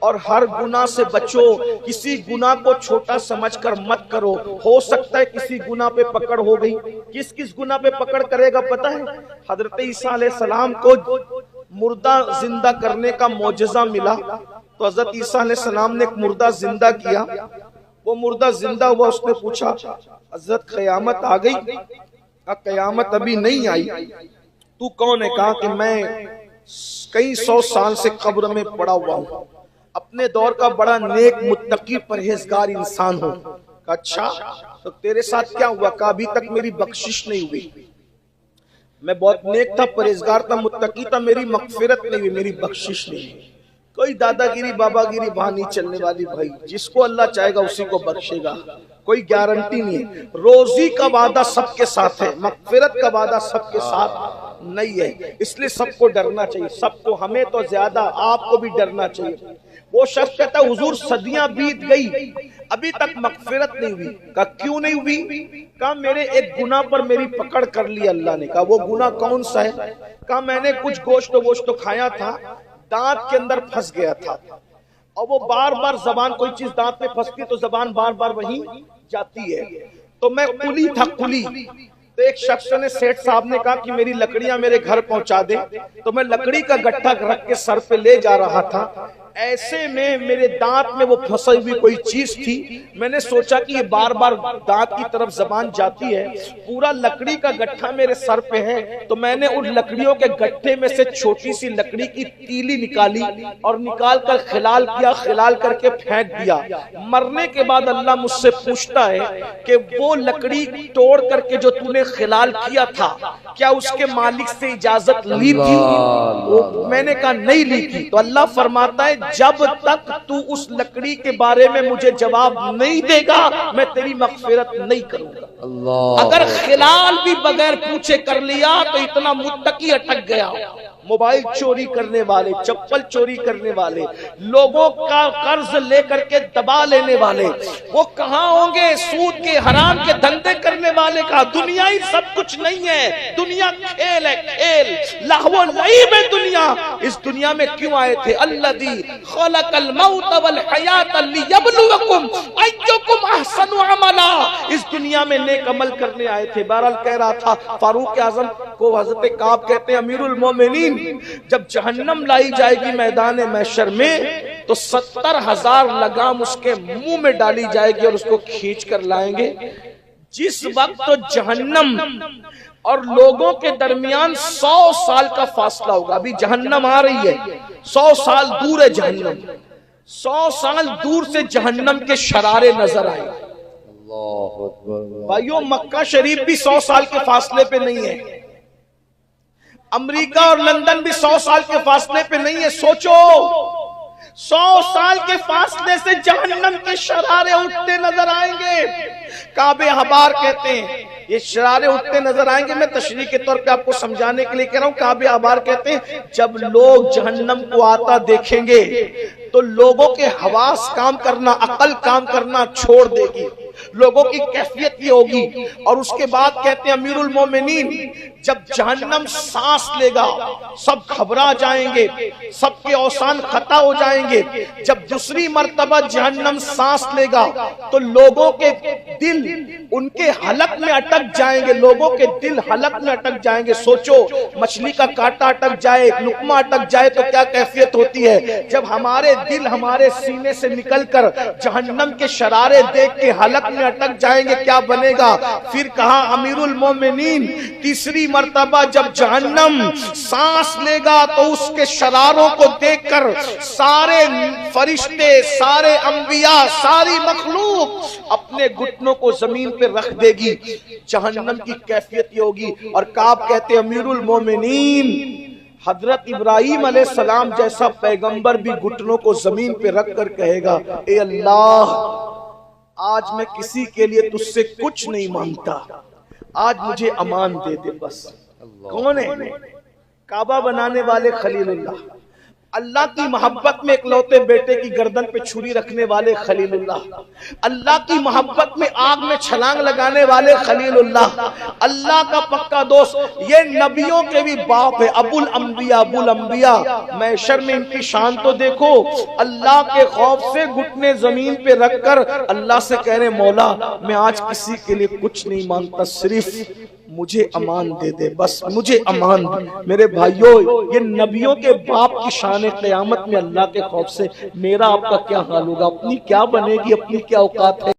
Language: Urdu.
اور ہر گناہ سے بچو، کسی گناہ کو چھوٹا سمجھ کر مت کرو، ہو سکتا ہے کسی گناہ پہ پکڑ ہو گئی۔ کس کس گناہ پہ پکڑ کرے گا پتہ ہے؟ حضرت عیسیٰ علیہ السلام کو مردہ زندہ کرنے کا معجزہ ملا، تو حضرت عیسیٰ علیہ السلام نے ایک مردہ زندہ کیا، وہ مردہ زندہ ہوا، اس نے پوچھا حضرت قیامت آ گئی؟ کہا قیامت ابھی نہیں آئی، تو کون ہے؟ کہا کہ میں کئی سو سال سے قبر میں پڑا ہوا ہوں، اپنے دور کا بڑا نیک متقی پرہیزگار انسان ہوں۔ کہا اچھا تو تیرے ساتھ کیا ہوا؟ کہا ابھی تک میری بخشش نہیں ہوئی، میں بہت نیک تھا، پرہیزگار تھا، متقی تھا، میری مغفرت نہیں ہوئی، میری بخشش نہیں ہوئی۔ کوئی دادا گیری بابا گیری وہاں نہیں چلنے والی بھائی، جس کو اللہ چاہے گا اسی کو بخشے گا، کوئی گارنٹی نہیں ہے۔ روزی کا وعدہ سب کے ساتھ ہے، مغفرت کا وعدہ سب کے ساتھ نہیں ہے، اس لیے سب کو ڈرنا چاہیے، سب کو، ہمیں تو زیادہ، آپ کو بھی ڈرنا چاہیے۔ وہ شخص کہتا ہے حضور صدیاں بیت گئی ابھی تک مغفرت نہیں ہوئی۔ کہا کیوں نہیں ہوئی؟ کہا میرے ایک گناہ پر میری پکڑ کر لی اللہ نے۔ کہا وہ گناہ کون سا ہے؟ کہا میں نے کچھ گوشت کھایا تھا، دانت کے اندر پھنس گیا تھا، اور وہ بار بار زبان، کوئی چیز دانت میں پھنستی تو زبان بار بار وہیں جاتی ہے، تو میں کلی تھا، کلی۔ تو ایک شخص نے، سیٹھ صاحب نے کہا کہ میری لکڑیاں میرے گھر پہنچا دے، تو میں لکڑی کا گٹھا رکھ کے سر پہ لے جا رہا تھا، ایسے میں میرے دانت میں وہ پھنسی ہوئی کوئی چیز تھی، میں نے سوچا کہ یہ بار بار دانت کی طرف زبان جاتی ہے، پورا لکڑی کا گٹھا میرے سر پہ ہے، تو میں نے ان لکڑیوں کے گٹھے میں سے چھوٹی سی لکڑی کی تیلی نکالی اور نکال کر خلال کیا، خلال کر کے پھینک دیا۔ مرنے کے بعد اللہ مجھ سے پوچھتا ہے کہ وہ لکڑی توڑ کر کے جو تو نے خلال کیا تھا، کیا اس کے مالک سے اجازت لی تھی؟ میں نے کہا نہیں لی تھی۔ تو اللہ فرماتا ہے جب تک تو اس لکڑی کے بارے میں مجھے جواب نہیں دے گا میں تیری مغفرت نہیں کروں گا۔ اگر خلال بھی بغیر پوچھے کر لیا تو اتنا متقی اٹک گیا۔ موبائل چوری کرنے والے، چپل چوری کرنے والے، لوگوں کا قرض لے کر کے دبا لینے والے، وہ کہاں ہوں گے؟ سود کے، حرام کے دھندے کرنے والے کا دنیا ہی سب کچھ نہیں ہے، دنیا کھیل ہے، کھیل، لہو و لعب ہے دنیا۔ اس دنیا میں کیوں آئے تھے؟ الذی خلق الموت والحیات لیبلوکم ایکم احسن عملا، اس دنیا میں نیک عمل کرنے آئے تھے۔ بہرحال کہہ رہا تھا، فاروق اعظم کو حضرت کعب کہتے ہیں امیر المومنین، جب جہنم لائی جائے گی میدان محشر میں تو 70,000 لگام اس کے منہ میں ڈالی جائے گی اور اس کو کھینچ کر لائیں گے۔ جس وقت تو جہنم اور لوگوں کے درمیان 100 سال کا فاصلہ ہوگا، ابھی جہنم آ رہی ہے، 100 سال دور ہے جہنم، 100 سال دور سے جہنم کے شرارے نظر آئے۔ بھائیو مکہ شریف بھی 100 سال کے فاصلے پہ نہیں ہے، امریکہ اور لندن بھی 100 سال کے فاصلے پہ نہیں ہے۔ سوچو 100 سال کے فاصلے سے جہنم کے شرارے اٹھتے نظر آئیں گے۔ کعب احبار کہتے ہیں یہ شرارے اٹھتے نظر آئیں گے، میں تشریح کے طور پہ آپ کو سمجھانے کے لیے کہہ رہا ہوں۔ کعب احبار کہتے ہیں جب لوگ جہنم کو آتا دیکھیں گے تو لوگوں کے حواس کام کرنا، عقل کام کرنا چھوڑ دے گی، لوگوں کی کیفیت یہ ہوگی۔ اور اس کے بعد کہتے ہیں امیر المومنین جب جہنم سانس لے گا سب گھبرا جائیں گے، سب کے اوسان خطا ہو جائیں گے۔ جب دوسری مرتبہ جہنم سانس لے گا تو لوگوں کے دل ان کے حلق میں اٹک جائیں گے، لوگوں کے دل حلق میں اٹک جائیں گے۔ سوچو مچھلی کا کانٹا اٹک جائے، لقمہ اٹک جائے تو کیا کیفیت ہوتی ہے؟ جب ہمارے دل ہمارے سینے سے نکل کر جہنم کے شرارے دیکھ کے حلق میں اٹک جائیں گے کیا بنے گا؟ پھر کہا امیر المومنین تیسری مرتبہ جب جہنم سانس لے گا تو اس کے شراروں کو دیکھ کر سارے فرشتے، سارے انبیاء، ساری مخلوق اپنے گھٹنوں کو زمین پہ رکھ دے گی۔ جہنم کی کیفیت یہ ہوگی۔ اور کعب کہتے امیر المومنین حضرت ابراہیم علیہ السلام جیسا پیغمبر بھی گھٹنوں کو زمین پہ رکھ کر کہے گا اے اللہ آج میں کسی کے لیے تجھ سے کچھ نہیں مانگتا، آج مجھے امان دے دے بس۔ کون ہے؟ کعبہ بنانے والے خلیل اللہ، اللہ کی محبت میں اکلوتے بیٹے کی گردن پہ چھری رکھنے والے خلیل اللہ، اللہ کی محبت میں آگ میں چھلانگ لگانے والے خلیل اللہ، اللہ کا پکا دوست، یہ نبیوں کے بھی باپ ہے، ابو الانبیاء، محشر میں ان کی شان تو دیکھو، اللہ کے خوف سے گھٹنے زمین پہ رکھ کر اللہ سے کہہ رہے مولا میں آج کسی کے لیے کچھ نہیں مانگتا، صرف مجھے امان دے دے، بس مجھے امان دے۔ میرے بھائیوں، یہ نبیوں کے باپ کی شان قیامت میں اللہ کے خوف سے میرا آپ کا کیا حال ہوگا، اپنی کیا بنے گی، اپنی کیا اوقات ہے۔